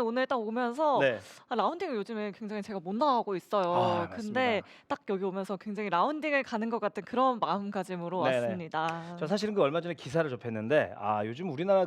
오늘 딱 오면서 네. 라운딩을 요즘에 굉장히 제가 못 나가고 아 있어요. 근데 맞습니다. 딱 여기 오면서 굉장히 라운딩을 가는 것 같은 그런 마음가짐으로 네네. 저 왔습니다. 사실은 그 얼마 전에 기사를 접했는데 요즘 우리나라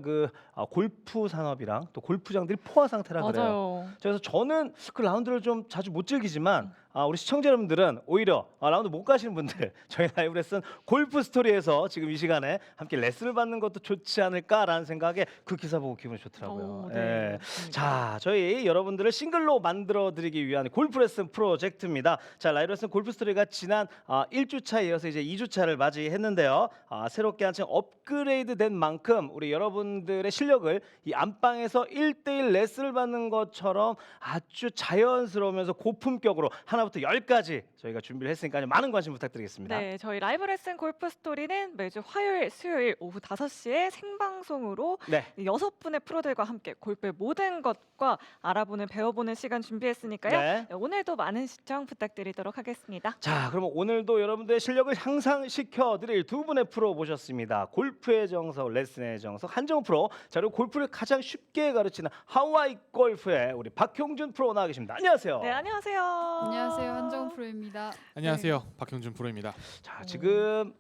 골프 산업이랑 또 골프장들이 포화 상태라 그래요. 맞아요. 그래서 저는 그 라운드를 좀 자주 못 즐기지만 음. 우리 시청자 여러분들은 오히려 라운드 못 가시는 분들 저희 라이브 레슨 골프 스토리에서 지금 이 시간에 함께 레슨을 받는 것도 좋지 않을까라는 생각에 그 기사 보고 기분이 좋더라고요. 네, 예. 맞습니다. 자, 저희 여러분들을 싱글로 만들어 드리기 위한 골프 레슨 프로젝트입니다. 자, 라이브 레슨 골프 스토리가 지난 1주차에 이어서 이제 2주차를 맞이했는데요. 새롭게 한층 업그레이드된 만큼 우리 여러분들의 실력을 이 안방에서 1대1 레슨을 받는 것처럼 아주 자연스러우면서 고품격으로 하나부터 열까지 저희가 준비를 했으니까요. 많은 관심 부탁드리겠습니다. 네, 저희 라이브 레슨 골프 스토리는 매주 화요일, 수요일 오후 5시에 생방송으로 네. 6분의 프로들과 함께 골프의 모든 것과 알아보는 배워보는 시간 준비했으니까요. 네. 네, 오늘도 많은 시청 부탁드리도록 하겠습니다. 자, 그러면 오늘도 여러분들의 실력을 향상시켜 드릴 두 분의 프로 모셨습니다. 골프의 정석, 레슨의 정석 한정우 프로. 자, 그리고 골프를 가장 쉽게 가르치는 하와이 골프의 우리 박형준 프로 나와 계십니다. 안녕하세요. 네, 안녕하세요. 안녕하세요, 한정우 프로입니다. 안녕하세요. 박형준 프로입니다. 자, 지금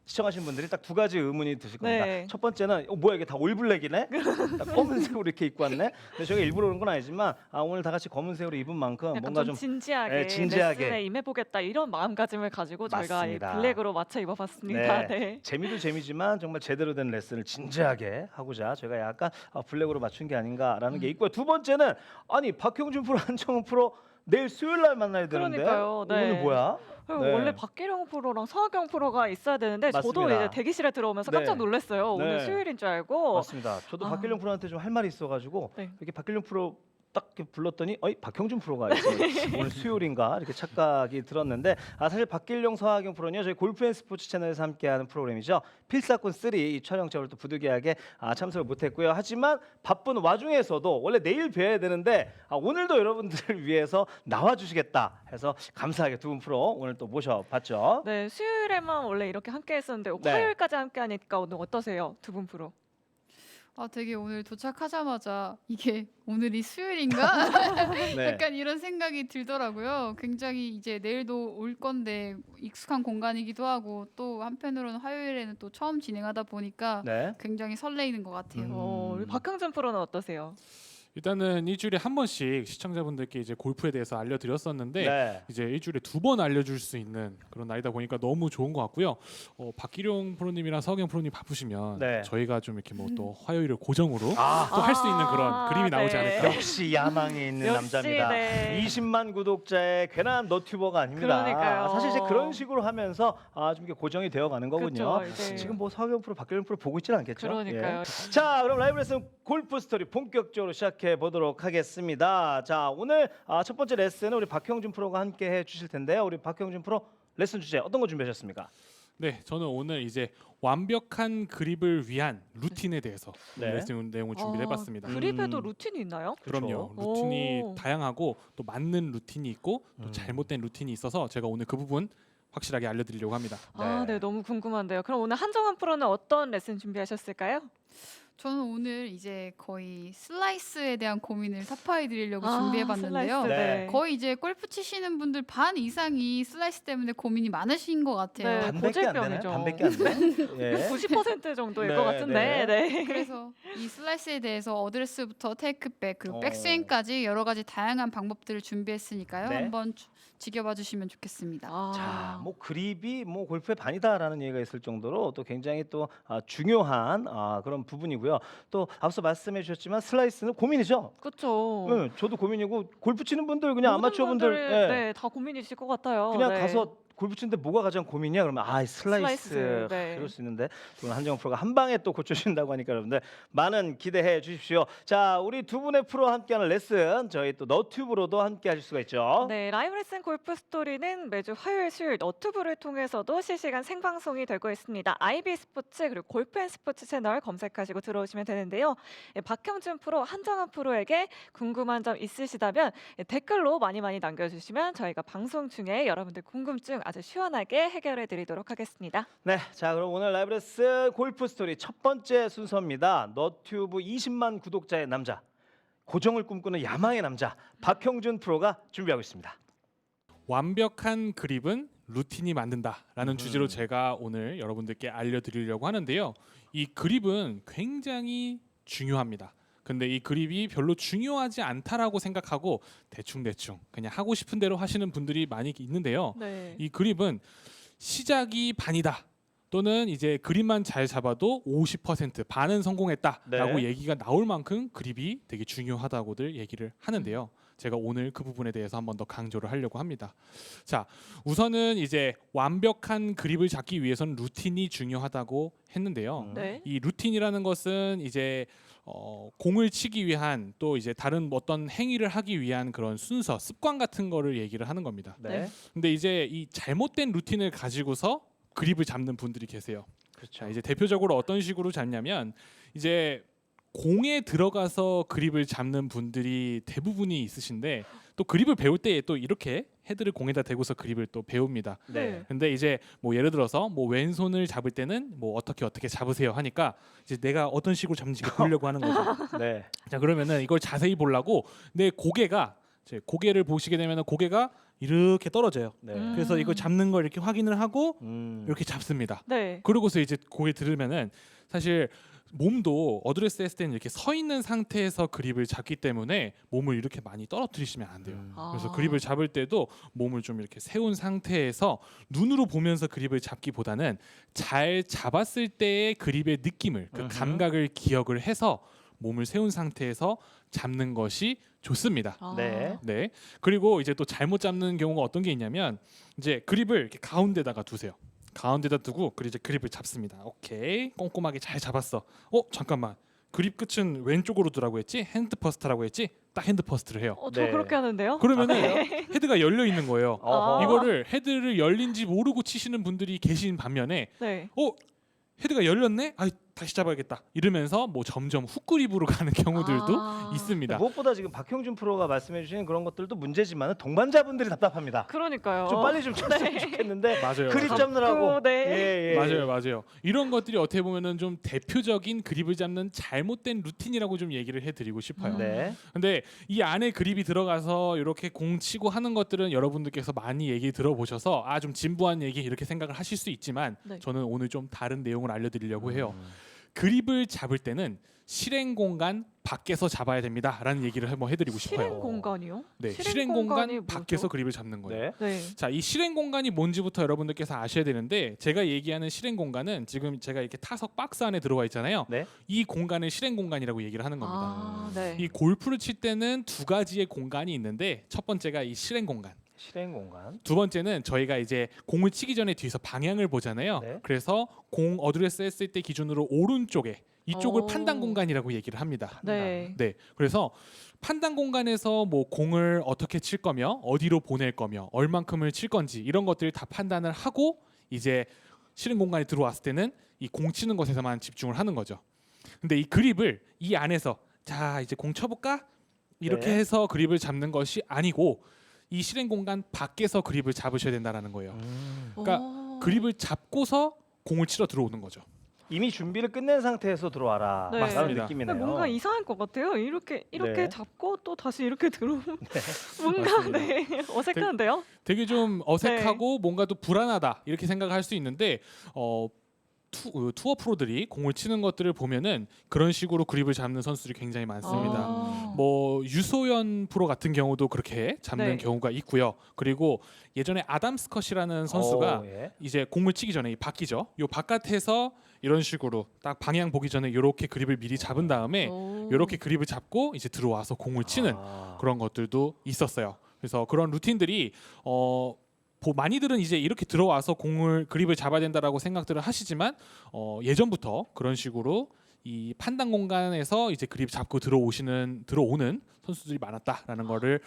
시청하신 분들이 딱 두 가지 의문이 드실 겁니다. 네. 첫 번째는 뭐야 이게 다 올블랙이네? 다 검은색으로 이렇게 입고 왔네? 근데 저희가 일부러 그런 건 아니지만 오늘 다 같이 검은색으로 입은 만큼 약간 뭔가 좀 좀 진지하게, 예, 진지하게. 레슨에 임해보겠다 이런 마음가짐을 가지고 저희가 이 맞습니다. 블랙으로 맞춰 입어봤습니다. 네. 재미도 재미지만 정말 제대로 된 레슨을 진지하게 하고자 저희가 약간 블랙으로 맞춘 게 아닌가라는 게 있고요. 두 번째는 아니 박형준 프로, 한정훈 프로 내일 수요일 날 만나야 되는데 그러니까요. 네. 오늘 뭐야? 그리고 네. 원래 박기령 프로랑 서하경 프로가 있어야 되는데 저도 맞습니다. 이제 대기실에 들어오면서 네. 깜짝 놀랐어요. 오늘 네. 수요일인 줄 알고. 맞습니다. 저도 아. 박길용 프로한테 좀 할 말이 있어가지고 네. 이렇게 박길용 프로 딱 이렇게 불렀더니 어이 박형준 프로가 있어 오늘 수요일인가 이렇게 착각이 들었는데 사실 박길용 서하경 프로는요 저희 골프앤스포츠 채널에서 함께하는 프로그램이죠. 필사꾼 3 이 촬영적으로 또 부득이하게 참석을 못했고요. 하지만 바쁜 와중에서도 원래 내일 뵈야 되는데 오늘도 여러분들을 위해서 나와주시겠다 해서 감사하게 두 분 프로 오늘 또 모셔봤죠. 네, 수요일에만 원래 이렇게 함께 했었는데 네. 화요일까지 함께 하니까 오늘 어떠세요? 두 분 프로. 되게 오늘 도착하자마자 이게 오늘이 수요일인가? 네. 약간 이런 생각이 들더라고요. 굉장히 이제 내일도 올 건데 익숙한 공간이기도 하고 또 한편으로는 화요일에는 또 처음 진행하다 보니까 네. 굉장히 설레이는 것 같아요. 우리 박형준 프로는 어떠세요? 일단은 일주일에 한 번씩 시청자분들께 이제 골프에 대해서 알려드렸었는데 네. 이제 일주일에 2번 알려줄 수 있는 그런 날이다 보니까 너무 좋은 것 같고요. 박기룡 프로님이랑 서경 프로님 바쁘시면 네. 저희가 좀 이렇게 뭐 또 화요일을 고정으로 아. 또 할 수 있는 그런 그림이 나오지 네. 않을까. 역시 야망이 있는 역시, 남자입니다. 네. 20만 구독자의 괜한 너튜버가 아닙니다. 그러니까요. 사실 이제 그런 식으로 하면서 좀 이렇게 고정이 되어 가는 거군요. 그쵸, 이제. 지금 뭐 서경 프로, 박경영 프로 보고 있지는 않겠죠? 그러니까요. 예. 자, 그럼 라이브 레슨 골프 스토리 본격적으로 시작해 보도록 하겠습니다. 자, 오늘 첫 번째 레슨은 우리 박형준 프로가 함께 해 주실 텐데요. 우리 박형준 프로 레슨 주제 어떤 거 준비하셨습니까? 네, 저는 오늘 이제 완벽한 그립을 위한 루틴에 대해서 네. 레슨 내용을 준비해봤습니다. 그립에도 루틴이 있나요? 그럼요. 그렇죠. 루틴이 오. 다양하고 또 맞는 루틴이 있고 또 잘못된 루틴이 있어서 제가 오늘 그 부분 확실하게 알려드리려고 합니다. 네, 너무 궁금한데요. 그럼 오늘 한정환 프로는 어떤 레슨 준비하셨을까요? 저는 오늘 이제 거의 슬라이스에 대한 고민을 사파해 드리려고 아, 준비해봤는데요. 슬라이스, 네. 거의 이제 골프 치시는 분들 반 이상이 슬라이스 때문에 고민이 많으신 것 같아요. 네. 반밖에 안 되나요? 고질병이죠. 반밖에 안 돼요? 예. 90% 정도일 네, 것 같은데. 네. 그래서 이 슬라이스에 대해서 어드레스부터 테이크백 그리고 어. 백스윙까지 여러 가지 다양한 방법들을 준비했으니까요. 네. 한번 지켜봐 주시면 좋겠습니다. 자, 뭐 그립이 뭐 골프의 반이다라는 얘기가 있을 정도로 또 굉장히 또 중요한 그런 부분이고요. 또 앞서 말씀해 주셨지만 슬라이스는 고민이죠. 그렇죠. 네, 저도 고민이고 골프 치는 분들 그냥 아마추어 분들 네, 다 고민이실 것 같아요. 그냥 네. 가서 골프 치는데 뭐가 가장 고민이야? 그러면 슬라이스, 슬라이스, 네. 이럴 수 있는데 오늘 한정호 프로가 한 방에 또 고쳐주신다고 하니까 여러분들 많은 기대해 주십시오. 자, 우리 두 분의 프로와 함께하는 레슨 저희 또 너튜브로도 함께하실 수가 있죠. 네, 라이브 레슨 골프 스토리는 매주 화요일, 수요일 너튜브를 통해서도 실시간 생방송이 되고 있습니다. IB 스포츠 그리고 골프앤스포츠 채널 검색하시고 들어오시면 되는데요. 박형준 프로, 한정환 프로에게 궁금한 점 있으시다면 댓글로 많이 남겨주시면 저희가 방송 중에 여러분들 궁금증 아주 시원하게 해결해 드리도록 하겠습니다. 네, 자 그럼 오늘 라이브 레슨 골프 스토리 첫 번째 순서입니다. 너튜브 20만 구독자의 남자 고정을 꿈꾸는 야망의 남자 박형준 프로가 준비하고 있습니다. 완벽한 그립은 루틴이 만든다라는 주제로 음. 제가 오늘 여러분들께 알려드리려고 하는데요. 이 그립은 굉장히 중요합니다. 근데 이 그립이 별로 중요하지 않다라고 생각하고 대충대충 그냥 하고 싶은 대로 하시는 분들이 많이 있는데요. 네. 이 그립은 시작이 반이다. 또는 이제 그립만 잘 잡아도 50% 반은 성공했다라고 네. 얘기가 나올 만큼 그립이 되게 중요하다고들 얘기를 하는데요. 제가 오늘 그 부분에 대해서 한 번 더 강조를 하려고 합니다. 자, 우선은 이제 완벽한 그립을 잡기 위해서는 루틴이 중요하다고 했는데요. 네. 이 루틴이라는 것은 이제 공을 치기 위한 또 이제 다른 어떤 행위를 하기 위한 그런 순서, 습관 같은 거를 얘기를 하는 겁니다. 네. 근데 이제 이 잘못된 루틴을 가지고서 그립을 잡는 분들이 계세요. 그렇죠. 자, 이제 대표적으로 어떤 식으로 잡냐면 이제 공에 들어가서 그립을 잡는 분들이 대부분이 있으신데 또 그립을 배울 때 또 이렇게 헤드를 공에다 대고서 그립을 또 배웁니다. 네. 근데 이제 뭐 예를 들어서 뭐 왼손을 잡을 때는 뭐 어떻게 잡으세요 하니까 이제 내가 어떤 식으로 잡는지 보려고 하는 거죠. 네. 자, 그러면은 이걸 자세히 보려고 내 고개가 제 고개를 보시게 되면은 고개가 이렇게 떨어져요. 네. 그래서 이걸 잡는 걸 이렇게 확인을 하고 이렇게 잡습니다. 네. 그러고서 이제 고개 들으면은 사실 몸도 어드레스 했을 때는 이렇게 서 있는 상태에서 그립을 잡기 때문에 몸을 이렇게 많이 떨어뜨리시면 안 돼요. 그래서 그립을 잡을 때도 몸을 좀 이렇게 세운 상태에서 눈으로 보면서 그립을 잡기보다는 잘 잡았을 때의 그립의 느낌을 그 음흠. 감각을 기억을 해서 몸을 세운 상태에서 잡는 것이 좋습니다. 아. 네. 네. 그리고 이제 또 잘못 잡는 경우가 어떤 게 있냐면 이제 그립을 이렇게 가운데다가 두세요. 가운데다 두고 그리고 이제 그립을 잡습니다. 오케이. 꼼꼼하게 잘 잡았어. 잠깐만. 그립 끝은 왼쪽으로 두라고 했지? 핸드 퍼스트라고 했지? 딱 핸드 퍼스트를 해요. 저 네. 그렇게 하는데요. 그러면은 네. 헤드가 열려 있는 거예요. 어허. 이거를 헤드를 열린지 모르고 치시는 분들이 계신 반면에 네. 헤드가 열렸네? 다시 잡아야겠다. 이러면서 뭐 점점 훅그립으로 가는 경우들도 아. 있습니다. 무엇보다 지금 박형준 프로가 말씀해 주시는 그런 것들도 문제지만 동반자분들이 답답합니다. 그러니까요. 좀 빨리 좀 쳤으면 네. 좋겠는데 맞아요. 그립 잡고, 잡느라고. 네. 예, 예. 맞아요. 이런 것들이 어떻게 보면은 좀 대표적인 그립을 잡는 잘못된 루틴이라고 좀 얘기를 해드리고 싶어요. 네. 근데 이 안에 그립이 들어가서 이렇게 공 치고 하는 것들은 여러분들께서 많이 얘기 들어보셔서 좀 진부한 얘기 이렇게 생각을 하실 수 있지만 네. 저는 오늘 좀 다른 내용을 알려드리려고 해요. 음. 그립을 잡을 때는 실행 공간 밖에서 잡아야 됩니다라는 얘기를 한번 해드리고 싶어요. 실행 공간이요? 네, 실행 실행 공간이 공간 뭐죠? 밖에서 그립을 잡는 거예요. 네. 네. 자, 이 실행 공간이 뭔지부터 여러분들께서 아셔야 되는데 제가 얘기하는 실행 공간은 지금 제가 이렇게 타석 박스 안에 들어와 있잖아요. 네. 이 공간을 실행 공간이라고 얘기를 하는 겁니다. 아, 네. 이 골프를 칠 때는 두 가지의 공간이 있는데 첫 번째가 이 실행 공간. 실행 공간. 두 번째는 저희가 이제 공을 치기 전에 뒤에서 방향을 보잖아요. 네. 그래서 공 어드레스 했을 때 기준으로 오른쪽에 이쪽을 오. 판단 공간이라고 얘기를 합니다. 네. 네, 그래서 판단 공간에서 뭐 공을 어떻게 칠 거며 어디로 보낼 거며 얼만큼을 칠 건지 이런 것들을 다 판단을 하고 이제 실행 공간에 들어왔을 때는 이 공 치는 것에서만 집중을 하는 거죠. 근데 이 그립을 이 안에서 자 이제 공 쳐볼까 이렇게 네. 해서 그립을 잡는 것이 아니고 이 실행 공간 밖에서 그립을 잡으셔야 된다라는 거예요. 그러니까 오. 그립을 잡고서 공을 치러 들어오는 거죠. 이미 준비를 끝낸 상태에서 들어와라. 네. 라는 맞습니다. 느낌이네요. 뭔가 이상할 것 같아요. 이렇게 네. 잡고 또 다시 이렇게 들어오면 뭔가 맞습니다. 네. 어색한데요. 되게 좀 어색하고 뭔가 또 불안하다 이렇게 생각할 수 있는데 투어 프로들이 공을 치는 것들을 보면은 그런 식으로 그립을 잡는 선수들이 굉장히 많습니다. 아. 뭐 유소연 프로 같은 경우도 그렇게 잡는 네. 경우가 있고요. 그리고 예전에 아담 스컷이라는 선수가 오, 예. 이제 공을 치기 전에 이 바뀌죠. 요 바깥에서 이런 식으로 딱 방향 보기 전에 이렇게 그립을 미리 잡은 다음에 오. 이렇게 그립을 잡고 이제 들어와서 공을 치는 그런 것들도 있었어요. 그래서 그런 루틴들이 많이들은 이제 이렇게 들어와서 그립을 잡아야 된다라고 생각들을 하시지만 예전부터 그런 식으로 이 판단 공간에서 이제 그립 잡고 들어오는 선수들이 많았다라는 거를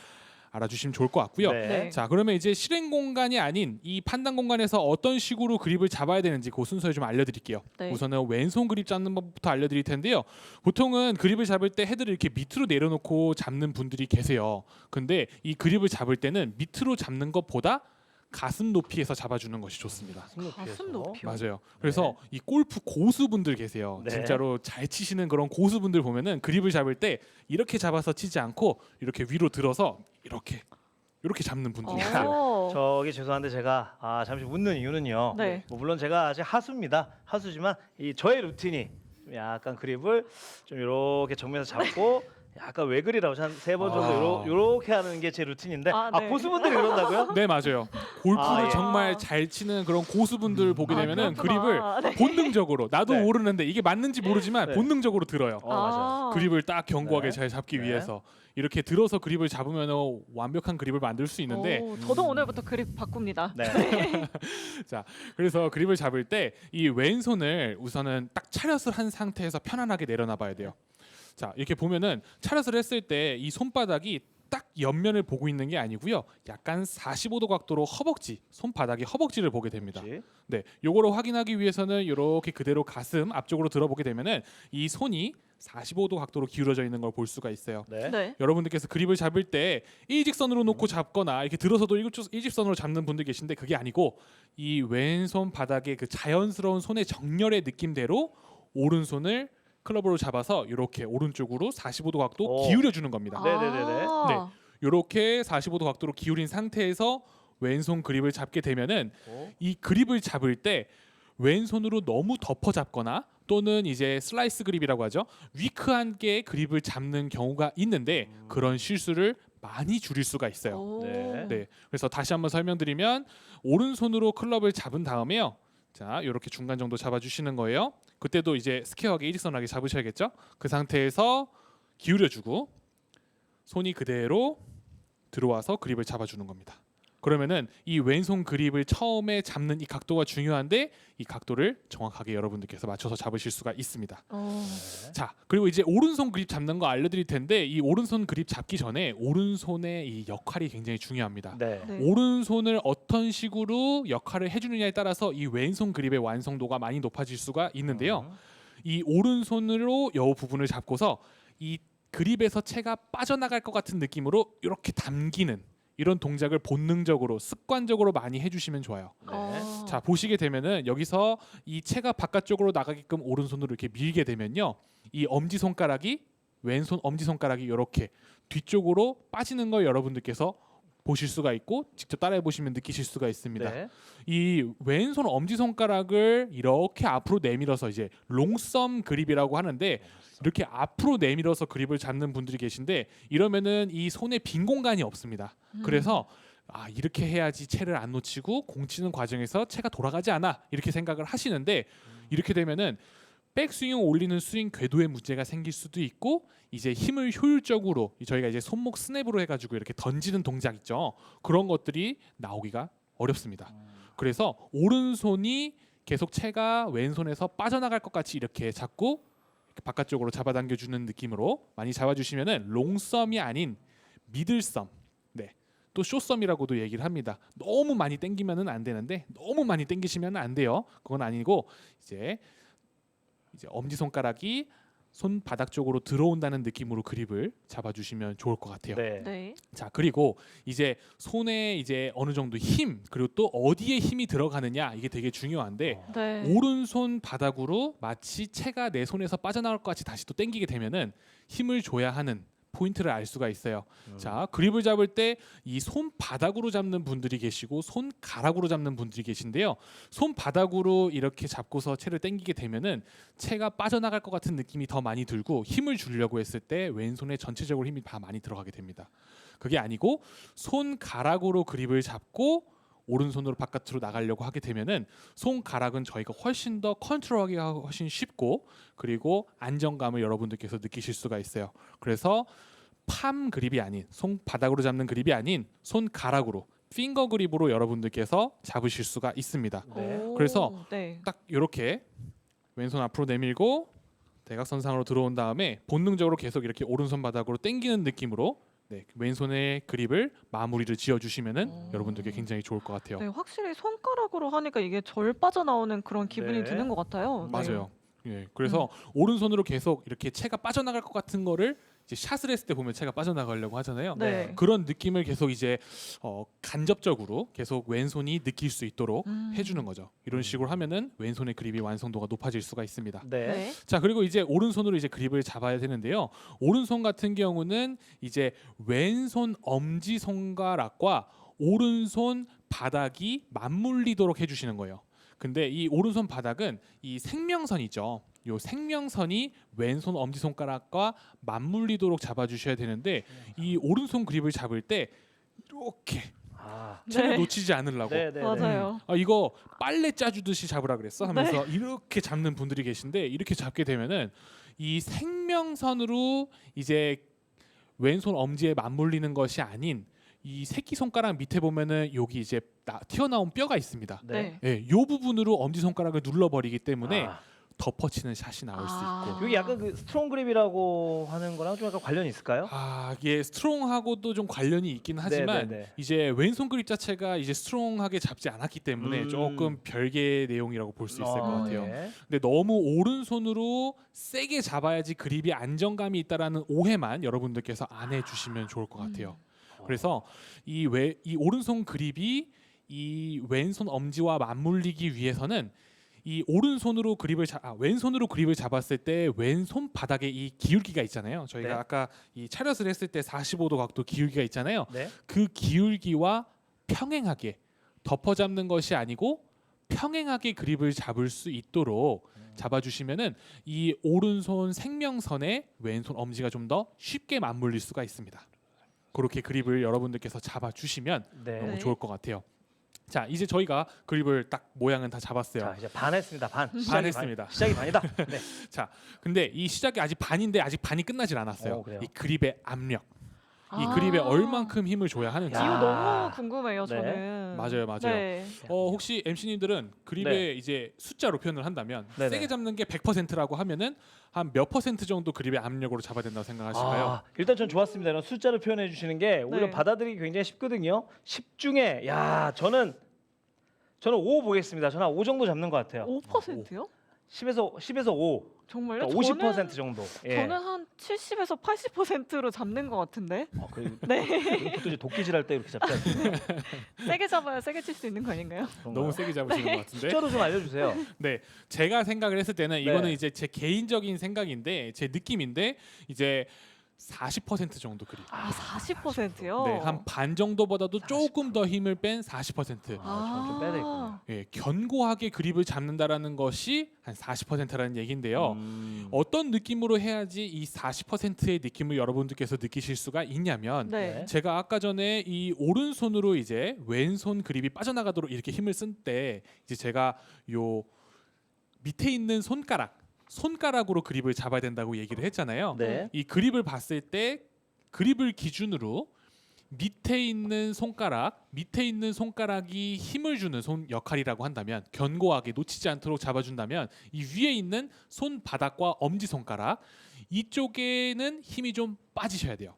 알아주시면 좋을 것 같고요. 네. 자, 그러면 이제 실행 공간이 아닌 이 판단 공간에서 어떤 식으로 그립을 잡아야 되는지 그 순서를 좀 알려드릴게요. 네. 우선은 왼손 그립 잡는 법부터 알려드릴 텐데요. 보통은 그립을 잡을 때 헤드를 이렇게 밑으로 내려놓고 잡는 분들이 계세요. 근데 이 그립을 잡을 때는 밑으로 잡는 것보다 가슴 높이에서 잡아주는 것이 좋습니다. 가슴 높이요. 맞아요. 그래서 이 골프 고수분들 계세요. 네. 진짜로 잘 치시는 그런 고수분들 보면은 그립을 잡을 때 이렇게 잡아서 치지 않고 이렇게 위로 들어서 이렇게 잡는 분들이 있어요. 어. 저기 죄송한데 제가 잠시 웃는 이유는요. 네. 뭐 물론 제가 아직 하수입니다. 하수지만 이 저의 루틴이 약간 그립을 좀 이렇게 정면에서 잡고 약간 외그리라고 한 3번 정도 요렇게 하는 게 제 루틴인데 네. 고수분들이 그런다고요? 네, 맞아요. 골프를 예. 정말 잘 치는 그런 고수분들 보게 되면은 그립을 그렇구나. 네. 본능적으로 나도 네. 모르는데 이게 맞는지 모르지만 네. 본능적으로 들어요. 맞아요. 그립을 딱 견고하게 네. 잘 잡기 네. 위해서 이렇게 들어서 그립을 잡으면 완벽한 그립을 만들 수 있는데 오, 저도 오늘부터 그립 바꿉니다. 네. 그래서 그립을 잡을 때 이 왼손을 우선은 딱 차렷을 한 상태에서 편안하게 내려놔 봐야 돼요. 자, 이렇게 보면은 차렷을 했을 때 이 손바닥이 딱 옆면을 보고 있는 게 아니고요. 약간 45도 각도로 손바닥이 허벅지를 보게 됩니다. 그렇지. 네, 요거를 확인하기 위해서는 이렇게 그대로 가슴 앞쪽으로 들어보게 되면은 이 손이 45도 각도로 기울어져 있는 걸 볼 수가 있어요. 네. 네. 여러분들께서 그립을 잡을 때 일직선으로 놓고 잡거나 이렇게 들어서도 일직선으로 잡는 분들 계신데 그게 아니고 이 왼손 바닥의 그 자연스러운 손의 정렬의 느낌대로 오른손을 클럽으로 잡아서 이렇게 오른쪽으로 45도 각도 오. 기울여 주는 겁니다. 네네네네. 아. 이렇게 45도 각도로 기울인 상태에서 왼손 그립을 잡게 되면은 이 그립을 잡을 때 왼손으로 너무 덮어 잡거나 또는 이제 슬라이스 그립이라고 하죠. 위크한 게 그립을 잡는 경우가 있는데 그런 실수를 많이 줄일 수가 있어요. 오. 네. 네, 그래서 다시 한번 설명드리면 오른손으로 클럽을 잡은 다음에요. 자, 이렇게 중간 정도 잡아주시는 거예요. 그때도 이제 스퀘어하게 일직선하게 잡으셔야겠죠. 그 상태에서 기울여주고 손이 그대로 들어와서 그립을 잡아주는 겁니다. 그러면은 이 왼손 그립을 처음에 잡는 이 각도가 중요한데 이 각도를 정확하게 여러분들께서 맞춰서 잡으실 수가 있습니다. 어. 자, 그리고 이제 오른손 그립 잡는 거 알려드릴 텐데 이 오른손 그립 잡기 전에 오른손의 이 역할이 굉장히 중요합니다. 네. 네. 오른손을 어떤 식으로 역할을 해주느냐에 따라서 이 왼손 그립의 완성도가 많이 높아질 수가 있는데요. 이 오른손으로 여 부분을 잡고서 이 그립에서 채가 빠져나갈 것 같은 느낌으로 이렇게 당기는 이런 동작을 본능적으로 습관적으로 많이 해주시면 좋아요. 네. 어. 자, 보시게 되면은 여기서 이 채가 바깥쪽으로 나가게끔 오른손으로 이렇게 밀게 되면요, 이 엄지 손가락이 왼손 엄지 손가락이 이렇게 뒤쪽으로 빠지는 걸 여러분들께서 보실 수가 있고 직접 따라해 보시면 느끼실 수가 있습니다. 네. 이 왼손 엄지 손가락을 이렇게 앞으로 내밀어서 이제 롱썸 그립이라고 하는데 이렇게 앞으로 내밀어서 그립을 잡는 분들이 계신데 이러면은 이 손에 빈 공간이 없습니다. 그래서 이렇게 해야지 채를 안 놓치고 공 치는 과정에서 채가 돌아가지 않아 이렇게 생각을 하시는데 이렇게 되면은 백스윙을 올리는 스윙 궤도에 문제가 생길 수도 있고 이제 힘을 효율적으로 저희가 이제 손목 스냅으로 해가지고 이렇게 던지는 동작 있죠. 그런 것들이 나오기가 어렵습니다. 그래서 오른손이 계속 채가 왼손에서 빠져나갈 것 같이 이렇게 잡고 이렇게 바깥쪽으로 잡아당겨주는 느낌으로 많이 잡아주시면은 롱썸이 아닌 미들썸, 네, 또 숏썸이라고도 얘기를 합니다. 너무 많이 당기면은 안 되는데 너무 많이 당기시면 안 돼요. 그건 아니고 이제 엄지 손가락이 손바닥 쪽으로 들어온다는 느낌으로 그립을 잡아주시면 좋을 것 같아요. 네. 네. 자, 그리고 이제 손에 이제 어느 정도 힘 그리고 또 어디에 힘이 들어가느냐 이게 되게 중요한데 네. 오른손 바닥으로 마치 채가 내 손에서 빠져나올 것 같이 다시 또 당기게 되면은 힘을 줘야 하는 포인트를 알 수가 있어요. 자, 그립을 잡을 때 이 손바닥으로 잡는 분들이 계시고 손가락으로 잡는 분들이 계신데요. 손바닥으로 이렇게 잡고서 채를 당기게 되면은 채가 빠져나갈 것 같은 느낌이 더 많이 들고 힘을 주려고 했을 때 왼손에 전체적으로 힘이 다 많이 들어가게 됩니다. 그게 아니고 손가락으로 그립을 잡고 오른손으로 바깥으로 나가려고 하게 되면은 손가락은 저희가 훨씬 더 컨트롤하기가 훨씬 쉽고 그리고 안정감을 여러분들께서 느끼실 수가 있어요. 그래서 팜 그립이 아닌 손바닥으로 잡는 그립이 아닌 손가락으로 핑거 그립으로 여러분들께서 잡으실 수가 있습니다. 네. 오. 그래서 네. 딱 이렇게 왼손 앞으로 내밀고 대각선상으로 들어온 다음에 본능적으로 계속 이렇게 오른손 바닥으로 당기는 느낌으로 네, 왼손의 그립을 마무리를 지어주시면은 여러분들께 굉장히 좋을 것 같아요. 네, 확실히 손가락으로 하니까 이게 절 빠져나오는 그런 기분이 네. 드는 것 같아요. 네. 맞아요. 예, 그래서 오른손으로 계속 이렇게 채가 빠져나갈 것 같은 거를 이제 샷을 했을 때 보면 채가 빠져나가려고 하잖아요. 네. 그런 느낌을 계속 이제 간접적으로 계속 왼손이 느낄 수 있도록 해주는 거죠. 이런 식으로 하면은 왼손의 그립이 완성도가 높아질 수가 있습니다. 네. 네. 자, 그리고 이제 오른손으로 이제 그립을 잡아야 되는데요. 오른손 같은 경우는 이제 왼손 엄지 손가락과 오른손 바닥이 맞물리도록 해주시는 거예요. 근데 이 오른손 바닥은 이 생명선이죠. 요 생명선이 왼손 엄지 손가락과 맞물리도록 잡아주셔야 되는데 이 오른손 그립을 잡을 때 이렇게 아. 채를 네. 놓치지 않으려고. 네, 네, 네. 맞아요. 아, 이거 빨래 짜주듯이 잡으라 그랬어 하면서 이렇게 잡는 분들이 계신데 이렇게 잡게 되면은 이 생명선으로 이제 왼손 엄지에 맞물리는 것이 아닌 이 새끼 손가락 밑에 보면은 여기 이제 튀어나온 뼈가 있습니다. 네. 네. 예, 요 부분으로 엄지 손가락을 눌러버리기 때문에 아. 덮어치는 샷이 나올 수 있고. 여기 약간 그 스트롱 그립이라고 하는 거랑 좀 약간 관련이 있을까요? 아, 이게 스트롱하고도 좀 관련이 있긴 하지만 네, 네. 이제 왼손 그립 자체가 이제 스트롱하게 잡지 않았기 때문에 조금 별개의 내용이라고 볼 수 있을 것 같아요. 네. 근데 너무 오른손으로 세게 잡아야지 그립이 안정감이 있다라는 오해만 여러분들께서 안 해주시면 좋을 것 같아요. 그래서 이 오른손 그립이 이 왼손 엄지와 맞물리기 위해서는 이 오른손으로 왼손으로 그립을 잡았을 때 왼손 바닥에 이 기울기가 있잖아요. 저희가 네. 아까 이 차렷을 했을 때 45도 각도 기울기가 있잖아요. 네. 그 기울기와 평행하게 덮어잡는 것이 아니고 평행하게 그립을 잡을 수 있도록 잡아주시면은 이 오른손 생명선에 왼손 엄지가 좀 더 쉽게 맞물릴 수가 있습니다. 그렇게 그립을 여러분들께서 잡아주시면 네. 너무 네. 좋을 것 같아요. 자, 이제 저희가 그립을 딱 모양은 다 잡았어요. 자, 이제 반 했습니다. 반. 했습니다. 시작이 반이다. 네. 자, 근데 이 시작이 아직 반인데 아직 반이 끝나질 않았어요. 그래요? 이 그립의 압력, 이 아. 그립에 얼만큼 힘을 줘야 하는지. 야. 이거 너무 궁금해요, 네. 저는. 맞아요, 맞아요. 네. 혹시 MC님들은 그립에 네. 이제 숫자로 표현을 한다면 네네. 세게 잡는 게 100%라고 하면은 한 몇 % 정도 그립의 압력으로 잡아야 된다고 생각하실까요? 아, 일단 전 좋았습니다. 이런 숫자로 표현해 주시는 게 오히려 네. 받아들이기 굉장히 쉽거든요. 10 중에 야, 저는 5 보겠습니다. 저는 한 5 정도 잡는 것 같아요. 5%요? 10에서 5. 정말요? 그러니까 50% 정도. 예. 저는 한 70에서 80%로 잡는 것 같은데. 네. 보통 이제 도끼질 할 때 이렇게 잡지 않습니까? 세게 잡아야 세게 칠 수 있는 거 아닌가요? 너무 세게 잡으시는 것 같은데. 숫자로 좀 알려주세요. 네, 제가 생각을 했을 때는 네. 이거는 이제 제 개인적인 생각인데 제 느낌인데 이제 40% 정도 그립. 아, 40%요? 네, 한 반 정도보다도 조금 더 힘을 뺀 40%. 저는 좀 빼야 되겠구나. 예, 견고하게 그립을 잡는다라는 것이 한 40%라는 얘긴데요. 어떤 느낌으로 해야지 이 40%의 느낌을 여러분들께서 느끼실 수가 있냐면 네. 제가 아까 전에 이 오른손으로 이제 왼손 그립이 빠져나가도록 이렇게 힘을 쓴 때 이제 제가 요 밑에 있는 손가락으로 그립을 잡아야 된다고 얘기를 했잖아요. 네. 이 그립을 봤을 때 그립을 기준으로 밑에 있는 손가락이 힘을 주는 손 역할이라고 한다면 견고하게 놓치지 않도록 잡아준다면 이 위에 있는 손바닥과 엄지 손가락 이쪽에는 힘이 좀 빠지셔야 돼요.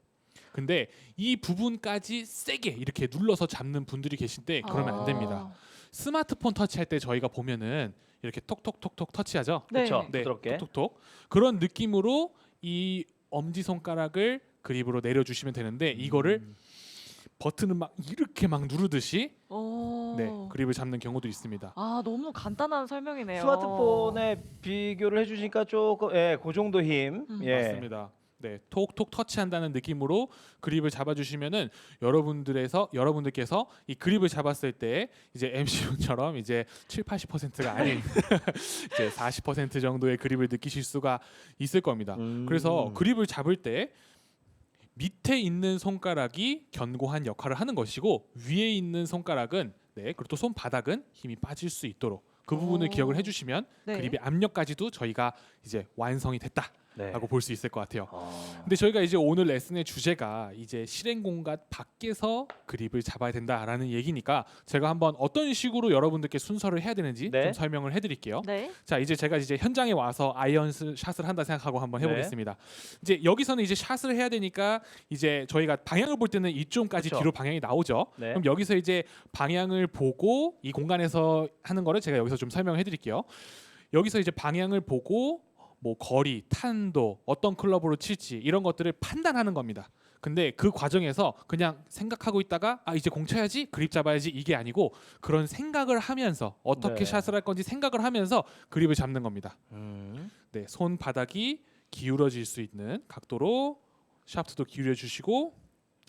근데 이 부분까지 세게 이렇게 눌러서 잡는 분들이 계신데 그러면 안 됩니다. 스마트폰 터치할 때 저희가 보면은 이렇게 톡톡톡톡 터치하죠. 네. 그렇죠. 네, 부드럽게. 톡톡톡 그런 느낌으로 이 엄지 손가락을 그립으로 내려주시면 되는데 이거를 버튼을 막 이렇게 막 누르듯이 오. 네, 그립을 잡는 경우도 있습니다. 아, 너무 간단한 설명이네요. 스마트폰에 비교를 해주시니까 조금 그 정도 힘. 예. 맞습니다. 네, 톡톡 터치한다는 느낌으로 그립을 잡아주시면은 여러분들께서 이 그립을 잡았을 때 이제 MC분처럼 이제 70~80%가 아닌 이제 40% 정도의 그립을 느끼실 수가 있을 겁니다. 그래서 그립을 잡을 때 밑에 있는 손가락이 견고한 역할을 하는 것이고 위에 있는 손가락은 그리고 또 손바닥은 힘이 빠질 수 있도록 그 부분을 오. 기억을 해주시면 네. 그립의 압력까지도 저희가 이제 완성이 됐다. 네. 라고 볼 수 있을 것 같아요. 근데 저희가 이제 오늘 레슨의 주제가 이제 실행 공간 밖에서 그립을 잡아야 된다라는 얘기니까 제가 한번 어떤 식으로 여러분들께 순서를 해야 되는지 네. 좀 설명을 해드릴게요. 네. 자, 이제 제가 이제 현장에 와서 아이언 샷을 한다 생각하고 한번 해보겠습니다. 이제 여기서는 이제 샷을 해야 되니까 이제 저희가 방향을 볼 때는 이쪽까지 그쵸. 뒤로 방향이 나오죠. 네. 그럼 여기서 이제 방향을 보고 이 공간에서 하는 거를 제가 여기서 좀 설명을 해드릴게요. 여기서 이제 방향을 보고 뭐 거리, 탄도, 어떤 클럽으로 칠지 이런 것들을 판단하는 겁니다. 근데 그 과정에서 그냥 생각하고 있다가 아 이제 공 쳐야지, 그립 잡아야지 이게 아니고 그런 생각을 하면서 어떻게 네. 샷을 할 건지 생각을 하면서 그립을 잡는 겁니다. 네, 손바닥이 기울어질 수 있는 각도로 샤프트도 기울여 주시고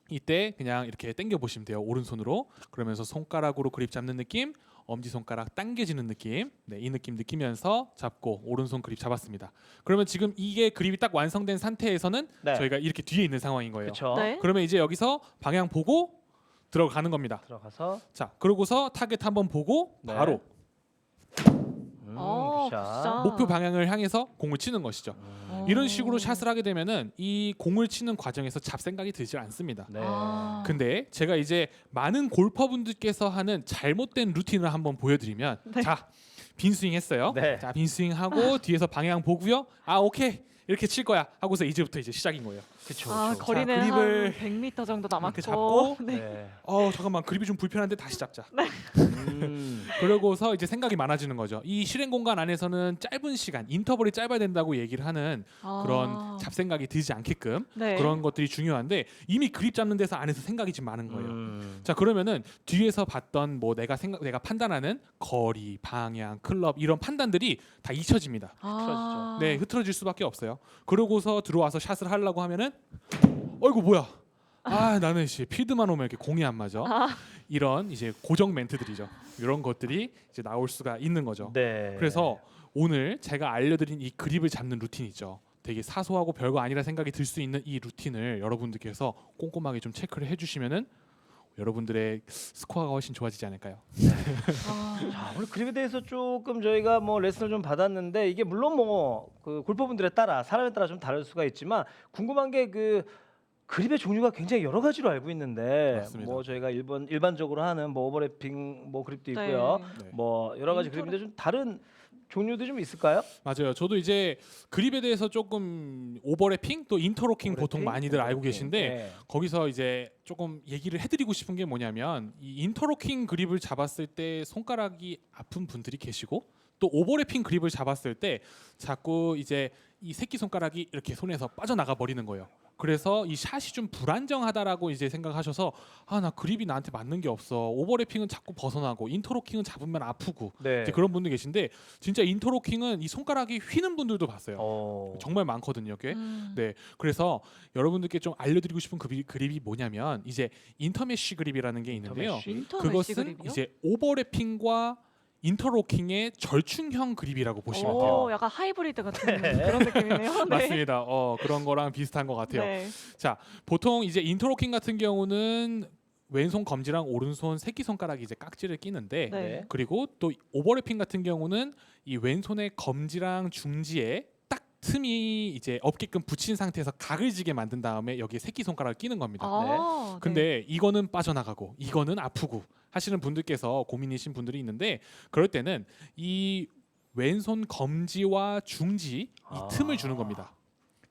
이때 그냥 이렇게 당겨 보시면 돼요. 오른손으로. 그러면서 손가락으로 그립 잡는 느낌, 엄지손가락 당겨지는 느낌. 네, 이 느낌 느끼면서 잡고 오른손 그립 잡았습니다. 그러면 지금 이게 그립이 딱 완성된 상태에서는 네. 저희가 이렇게 뒤에 있는 상황인 거예요. 그렇죠. 네. 그러면 이제 여기서 방향 보고 들어가는 겁니다. 들어가서 자, 그러고서 타겟 한번 보고 네. 바로 굿샷. 굿샷. 목표 방향을 향해서 공을 치는 것이죠. 이런 식으로 샷을 하게 되면은 이 공을 치는 과정에서 잡생각이 들지 않습니다. 네. 아. 근데 제가 이제 많은 골퍼분들께서 하는 잘못된 루틴을 한번 보여드리면 네. 자 빈스윙 했어요. 네. 자 빈스윙 하고 뒤에서 방향 보고요. 아 오케이 이렇게 칠 거야 하고서 이제부터 이제 시작인 거예요. 그렇죠. 아, 거리는 자, 그립을 한 100m 정도 남았고. 이렇게 잡고 네. 네. 잠깐만 그립이 좀 불편한데 다시 잡자. 음. 그러고서 이제 생각이 많아지는 거죠. 이 실행 공간 안에서는 짧은 시간 인터벌이 짧아야 된다고 얘기를 하는 그런 아. 잡생각이 들지 않게끔 네. 그런 것들이 중요한데 이미 그립 잡는 데서 안에서 생각이 지금 많은 거예요. 음. 자 그러면은 뒤에서 봤던 뭐 내가 판단하는 거리, 방향, 클럽 이런 판단들이 다 잊혀집니다. 아. 네, 흐트러질 수밖에 없어요. 그러고서 들어와서 샷을 하려고 하면은 어이구 뭐야? 아 나는 필드만 오면 이렇게 공이 안 맞아. 이런 이제 고정 멘트들이죠. 이런 것들이 이제 나올 수가 있는 거죠. 네. 그래서 오늘 제가 알려드린 이 그립을 잡는 루틴 있죠. 되게 사소하고 별거 아니라 생각이 들 수 있는 이 루틴을 여러분들께서 꼼꼼하게 좀 체크를 해주시면은 여러분들의 스코어가 훨씬 좋아지지 않을까요? 아. 자, 오늘 그립에 대해서 조금 저희가 뭐 레슨을 좀 받았는데 이게 물론 뭐 그 골퍼분들에 따라 사람에 따라 좀 다를 수가 있지만 궁금한 게 그 그립의 종류가 굉장히 여러 가지로 알고 있는데 맞습니다. 뭐 저희가 일반적으로 하는 뭐 오버래핑 뭐 그립도 있고요. 네. 뭐 여러 가지 그립인데 좀 다른 종류도 좀 있을까요? 맞아요. 저도 이제 그립에 대해서 조금 오버래핑 또 인터로킹 보통 오버래핑, 많이들 알고 오버래핑. 계신데 네. 거기서 이제 조금 얘기를 해드리고 싶은 게 뭐냐면 이 인터로킹 그립을 잡았을 때 손가락이 아픈 분들이 계시고 또 오버래핑 그립을 잡았을 때 자꾸 이제 이 새끼 손가락이 이렇게 손에서 빠져나가 버리는 거예요. 그래서 이 샷이 좀 불안정하다라고 이제 생각하셔서 아 나 그립이 나한테 맞는 게 없어. 오버래핑은 자꾸 벗어나고 인터로킹은 잡으면 아프고 네. 이제 그런 분들 계신데 진짜 인터로킹은 이 손가락이 휘는 분들도 봤어요. 정말 많거든요, 꽤. 네, 그래서 여러분들께 좀 알려드리고 싶은 그립이 뭐냐면 이제 인터메쉬 그립이라는 게 있는데요. 인터메쉬. 인터메시 그것은 그립이요? 이제 오버래핑과 인터로킹의 절충형 그립이라고 보시면 돼요. 오, 약간 하이브리드 같은 그런 느낌이네요. 네. 맞습니다. 그런 거랑 비슷한 것 같아요. 네. 보통 이제 인터로킹 같은 경우는 왼손 검지랑 오른손 새끼 손가락이 이제 깍지를 끼는데 네. 그리고 또 오버래핑 같은 경우는 이 왼손의 검지랑 중지에 딱 틈이 이제 없게끔 붙인 상태에서 각을 지게 만든 다음에 여기에 새끼 손가락을 끼는 겁니다. 아, 네. 근데 이거는 빠져나가고 이거는 아프고 하시는 분들께서 고민이신 분들이 있는데 그럴 때는 이 왼손 검지와 중지 이 틈을 주는 겁니다.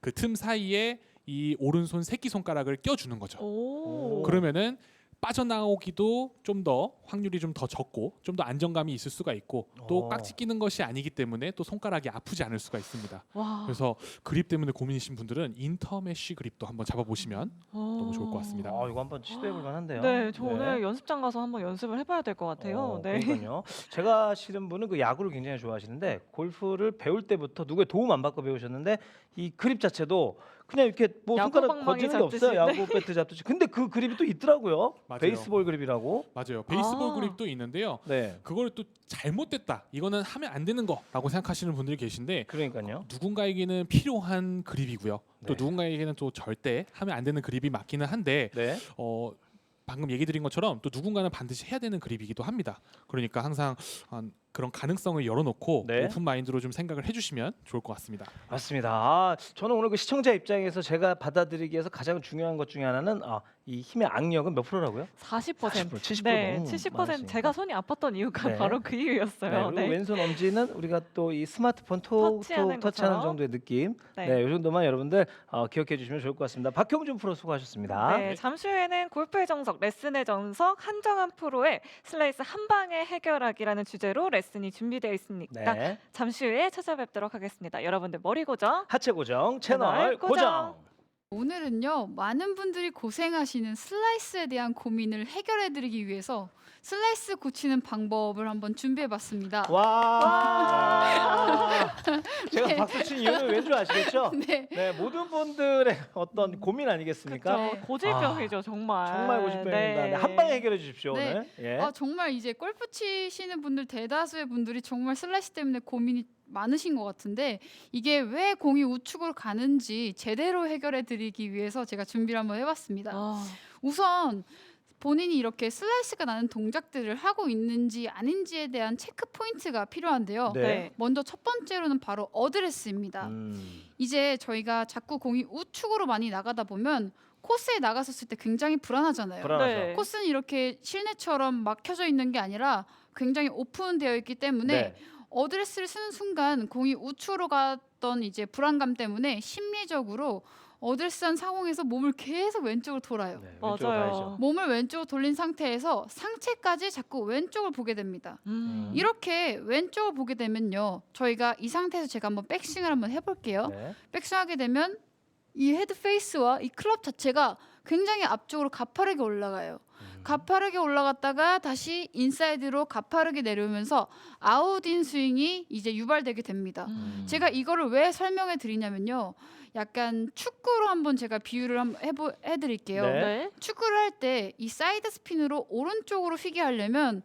그 틈 사이에 이 오른손 새끼 손가락을 껴주는 거죠. 오. 그러면은 빠져나오기도 좀 더 확률이 좀 더 적고 좀 더 안정감이 있을 수가 있고 또 오. 깍지 끼는 것이 아니기 때문에 또 손가락이 아프지 않을 수가 있습니다. 와. 그래서 그립 때문에 고민이신 분들은 인터메쉬 그립도 한번 잡아보시면 너무 좋을 것 같습니다. 이거 한번 시도해볼 만한데요. 네, 저 오늘 연습장 가서 한번 연습을 해봐야 될 것 같아요. 네. 그러니까요. 제가 아시는 분은 그 야구를 굉장히 좋아하시는데 골프를 배울 때부터 누구의 도움 안 받고 배우셨는데 이 그립 자체도 그냥 이렇게 뭐 야구 손가락 방망이 거지는 게 없어요. 잡듯이. 야구 배트 잡듯이. 근데 그 그립이 또 있더라고요. 맞아요. 베이스볼 그립이라고. 맞아요. 베이스볼 아. 그립도 있는데요. 네. 그걸 또 잘못됐다. 이거는 하면 안 되는 거라고 생각하시는 분들이 계신데 그러니까요. 누군가에게는 필요한 그립이고요. 또 네. 누군가에게는 또 절대 하면 안 되는 그립이 맞기는 한데 네. 방금 얘기 드린 것처럼 또 누군가는 반드시 해야 되는 그립이기도 합니다. 그러니까 항상 그런 가능성을 열어놓고 네. 오픈 마인드로 좀 생각을 해주시면 좋을 것 같습니다. 맞습니다. 저는 오늘 그 시청자 입장에서 제가 받아들이기에서 가장 중요한 것 중에 하나는 이 힘의 악력은 몇 프로라고요? 40%. 70%. 네, 너무 70%. 많으시니까. 제가 손이 아팠던 이유가 네. 바로 그 네, 이유였어요. 그리고 네. 왼손 엄지는 우리가 또 이 스마트폰 터치하는 터치하는 것처럼. 정도의 느낌. 네. 네, 이 정도만 여러분들 기억해 주시면 좋을 것 같습니다. 박형준 프로 수고하셨습니다. 네, 잠시 후에는 골프의 정석, 레슨의 정석 한정환 프로의 슬라이스 한 방에 해결하기라는 주제로 레슨이 준비되어 있으니까 네. 잠시 후에 찾아뵙도록 하겠습니다. 여러분들 머리 고정. 하체 고정, 채널 채널 고정. 고정. 오늘은요, 많은 분들이 고생하시는 슬라이스에 대한 고민을 해결해드리기 위해서 슬라이스 고치는 방법을 한번 준비해봤습니다. 와. 제가 네. 박수 친 이유는 왠 줄 아시겠죠? 네. 네, 모든 분들의 어떤 고민 아니겠습니까? 그쵸. 네, 고질병이죠, 정말. 정말 고집병입니다. 네, 한 방에 해결해 주십시오 네. 오늘. 예. 정말 이제 골프 치시는 분들 대다수의 분들이 정말 슬라이스 때문에 고민이 많으신 것 같은데 이게 왜 공이 우측으로 가는지 제대로 해결해 드리기 위해서 제가 준비를 한번 해봤습니다. 아, 우선 본인이 이렇게 슬라이스가 나는 동작들을 하고 있는지 아닌지에 대한 체크 포인트가 필요한데요. 네. 네. 먼저 첫 번째로는 바로 어드레스입니다. 이제 저희가 자꾸 공이 우측으로 많이 나가다 보면 코스에 나갔었을 때 굉장히 불안하잖아요. 불안하죠. 네. 코스는 이렇게 실내처럼 막혀져 있는 게 아니라 굉장히 오픈되어 있기 때문에 네. 어드레스를 쓰는 순간 공이 우측으로 갔던 이제 불안감 때문에 심리적으로 어드레스한 상황에서 몸을 계속 왼쪽으로 돌아요. 네, 왼쪽으로 맞아요. 가야죠. 몸을 왼쪽으로 돌린 상태에서 상체까지 자꾸 왼쪽을 보게 됩니다. 이렇게 왼쪽을 보게 되면요, 저희가 이 상태에서 제가 한번 백스윙을 한번 해볼게요. 네. 백스윙하게 되면 이 헤드 페이스와 이 클럽 자체가 굉장히 앞쪽으로 가파르게 올라가요. 가파르게 올라갔다가 다시 인사이드로 가파르게 내려오면서 아웃인 스윙이 이제 유발되게 됩니다. 제가 이거를 왜 설명해 드리냐면요, 약간 축구로 한번 제가 비유를 한번 해드릴게요. 네. 네. 축구를 할 때 이 사이드 스핀으로 오른쪽으로 휘게 하려면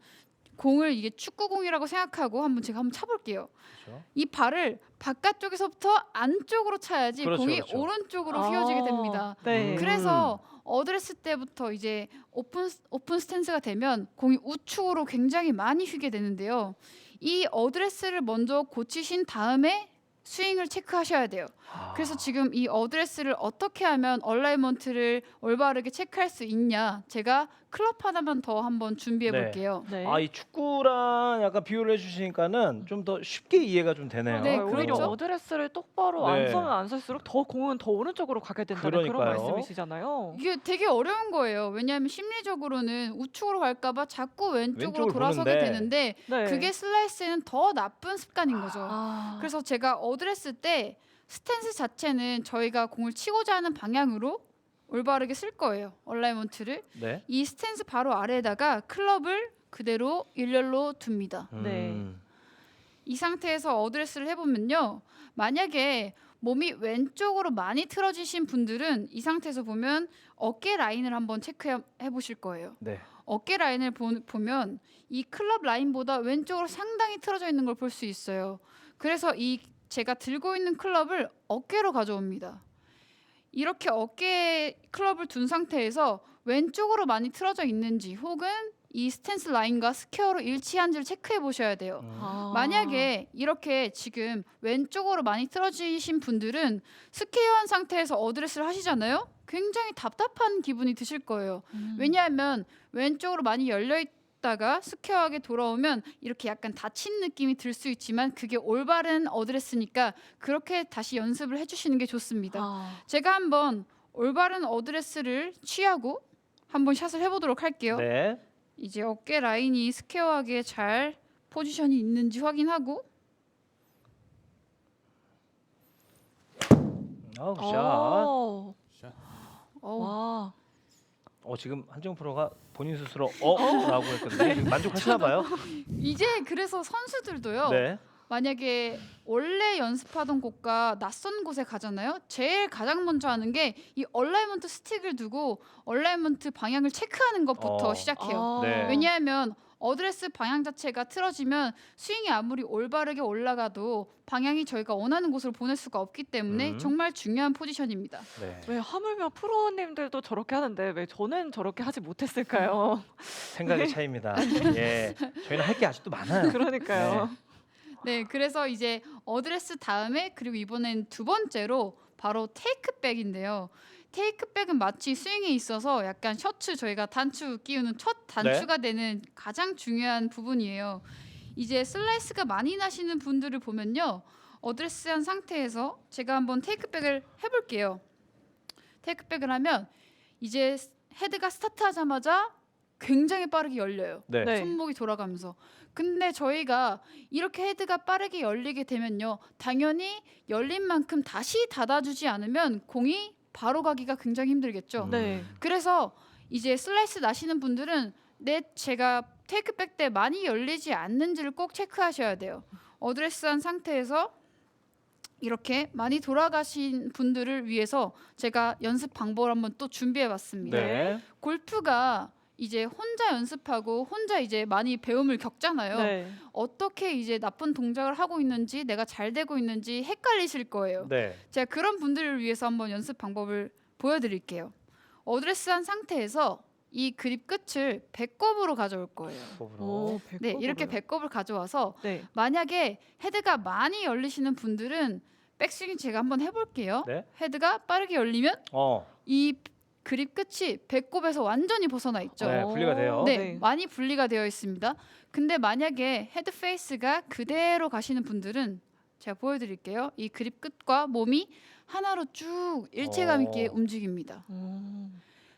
공을 이게 축구공이라고 생각하고 제가 한번 차볼게요. 그렇죠. 이 발을 바깥쪽에서부터 안쪽으로 차야지 그렇죠, 공이 그렇죠. 오른쪽으로 아, 휘어지게 됩니다. 네. 그래서 어드레스 때부터 이제 오픈 스탠스가 되면 공이 우측으로 굉장히 많이 휘게 되는데요. 이 어드레스를 먼저 고치신 다음에 스윙을 체크하셔야 돼요. 그래서 지금 이 어드레스를 어떻게 하면 얼라이먼트를 올바르게 체크할 수 있냐, 제가 클럽 하나만 더 한번 준비해 네. 볼게요. 네. 이 축구랑 약간 비유를 해주시니까는 좀 더 쉽게 이해가 좀 되네요. 네, 오히려 그렇죠. 어드레스를 똑바로 네. 안 서면 안 설수록 더 공은 더 오른쪽으로 가게 된다는 그런 그러니까요. 말씀이시잖아요. 이게 되게 어려운 거예요. 왜냐하면 심리적으로는 우측으로 갈까봐 자꾸 왼쪽으로 왼쪽을 돌아서게 보는데. 되는데 네. 그게 슬라이스에는 더 나쁜 습관인 거죠. 아, 그래서 제가 어드레스 때 스탠스 자체는 저희가 공을 치고자 하는 방향으로 올바르게 쓸 거예요. 얼라이먼트를. 네. 이 스탠스 바로 아래에다가 클럽을 그대로 일렬로 둡니다. 네. 이 상태에서 어드레스를 해보면요, 만약에 몸이 왼쪽으로 많이 틀어지신 분들은 이 상태에서 보면 어깨 라인을 한번 체크해 보실 거예요. 네. 어깨 라인을 보면 이 클럽 라인보다 왼쪽으로 상당히 틀어져 있는 걸 볼 수 있어요. 그래서 이 제가 들고 있는 클럽을 어깨로 가져옵니다. 이렇게 어깨에 클럽을 둔 상태에서 왼쪽으로 많이 틀어져 있는지 혹은 이 스탠스 라인과 스퀘어로 일치한지를 체크해 보셔야 돼요. 아. 만약에 이렇게 지금 왼쪽으로 많이 틀어지신 분들은 스퀘어한 상태에서 어드레스를 하시잖아요. 굉장히 답답한 기분이 드실 거예요. 왜냐하면 왼쪽으로 많이 열려 있다가 스퀘어하게 돌아오면 이렇게 약간 다친 느낌이 들 수 있지만 그게 올바른 어드레스니까 그렇게 다시 연습을 해주시는 게 좋습니다. 아. 제가 한번 올바른 어드레스를 취하고 한번 샷을 해보도록 할게요. 네. 이제 어깨 라인이 스퀘어하게 잘 포지션이 있는지 확인하고 아우 샷. 어. 어우, 와. 지금 한정 프로가 본인 스스로 라고 했거든요. 지금 만족하시나 봐요. 이제 그래서 선수들도요. 네. 만약에 원래 연습하던 곳과 낯선 곳에 가잖아요. 제일 가장 먼저 하는 게 이 얼라이먼트 스틱을 두고 얼라이먼트 방향을 체크하는 것부터 어. 시작해요. 아. 네. 왜냐하면 어드레스 방향 자체가 틀어지면 스윙이 아무리 올바르게 올라가도 방향이 저희가 원하는 곳으로 보낼 수가 없기 때문에 정말 중요한 포지션입니다. 네. 왜 하물며 프로님들도 저렇게 하는데 왜 저는 저렇게 하지 못했을까요? 생각의 차이입니다. 예. 저희는 할 게 아직도 많아요. 그러니까요. 네, 그래서 이제 어드레스 다음에 그리고 이번엔 두 번째로 바로 테이크백인데요. 테이크백은 마치 스윙에 있어서 약간 셔츠 저희가 단추 끼우는 첫 단추가 되는 가장 중요한 부분이에요. 이제 슬라이스가 많이 나시는 분들을 보면요. 어드레스한 상태에서 제가 한번 테이크백을 해볼게요. 테이크백을 하면 이제 헤드가 스타트하자마자 굉장히 빠르게 열려요. 네. 네. 손목이 돌아가면서. 근데 저희가 이렇게 헤드가 빠르게 열리게 되면요. 당연히 열린 만큼 다시 닫아주지 않으면 공이 바로 가기가 굉장히 힘들겠죠. 네. 그래서 이제 슬라이스 나시는 분들은 제가 테이크백 때 많이 열리지 않는지를 꼭 체크하셔야 돼요. 어드레스한 상태에서 이렇게 많이 돌아가신 분들을 위해서 제가 연습 방법을 한번 또 준비해봤습니다. 네. 골프가 이제 혼자 연습하고 혼자 이제 많이 배움을 겪잖아요. 네. 어떻게 이제 나쁜 동작을 하고 있는지 내가 잘 되고 있는지 헷갈리실 거예요. 네. 제가 그런 분들을 위해서 한번 연습 방법을 보여드릴게요. 어드레스한 상태에서 이 그립 끝을 배꼽으로 가져올 거예요. 오, 네, 이렇게 배꼽으로요? 배꼽을 가져와서 네. 만약에 헤드가 많이 열리시는 분들은 백스윙 제가 한번 해볼게요. 네. 헤드가 빠르게 열리면 이 그립 끝이 배꼽에서 완전히 벗어나 있죠. 네, 분리가 돼요. 네, 많이 분리가 되어 있습니다. 근데 만약에 헤드 페이스가 그대로 가시는 분들은 제가 보여드릴게요. 이 그립 끝과 몸이 하나로 쭉 일체감 있게 움직입니다.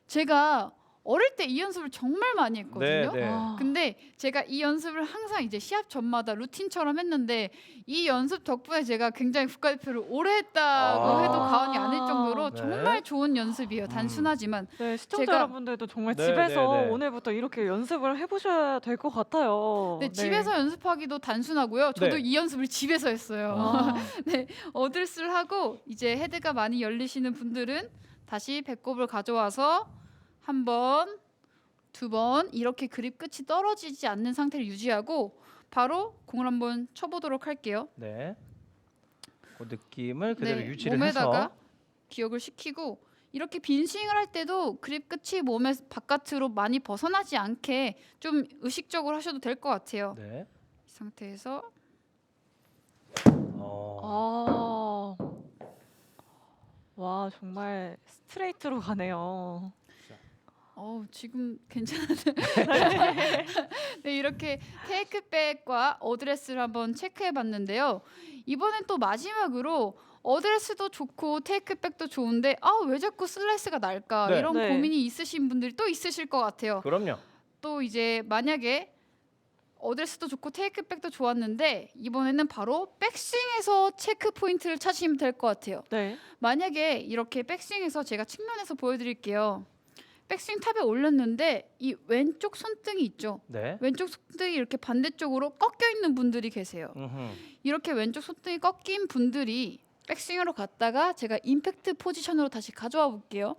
제가 어릴 때 이 연습을 정말 많이 했거든요. 네, 네. 근데 제가 이 연습을 항상 이제 시합 전마다 루틴처럼 했는데 이 연습 덕분에 제가 굉장히 국가대표를 오래 했다고 해도 과언이 아닐 정도로 네. 정말 좋은 연습이에요. 단순하지만 네, 시청자 제가- 여러분들도 정말 네, 집에서 네, 네. 오늘부터 이렇게 연습을 해보셔야 될 것 같아요. 네, 집에서 연습하기도 단순하고요. 저도 네. 이 연습을 집에서 했어요. 아, 네, 어드레스를 하고 이제 헤드가 많이 열리시는 분들은 다시 배꼽을 가져와서 한 번, 두 번 이렇게 그립 끝이 떨어지지 않는 상태를 유지하고 바로 공을 한번 쳐보도록 할게요. 네. 그 느낌을 그대로 네, 유지를 몸에다가 해서 기억을 시키고 이렇게 빈 스윙을 할 때도 그립 끝이 몸의 바깥으로 많이 벗어나지 않게 좀 의식적으로 하셔도 될 것 같아요. 네. 이 상태에서 어. 아, 와 정말 스트레이트로 가네요. 지금 괜찮은데 네, 이렇게 테이크백과 어드레스를 한번 체크해봤는데요. 이번엔 또 마지막으로 어드레스도 좋고 테이크백도 좋은데 왜 자꾸 슬라이스가 날까 네. 이런 네. 고민이 있으신 분들이 또 있으실 것 같아요. 그럼요. 또 이제 만약에 어드레스도 좋고 테이크백도 좋았는데 이번에는 바로 백스윙에서 체크 포인트를 찾으시면 될 것 같아요. 네. 만약에 이렇게 백스윙에서 제가 측면에서 보여드릴게요. 백스윙 탑에 올렸는데 이 왼쪽 손등이 있죠. 네. 왼쪽 손등이 이렇게 반대쪽으로 꺾여 있는 분들이 계세요. 음흠. 이렇게 왼쪽 손등이 꺾인 분들이 백스윙으로 갔다가 제가 임팩트 포지션으로 다시 가져와 볼게요.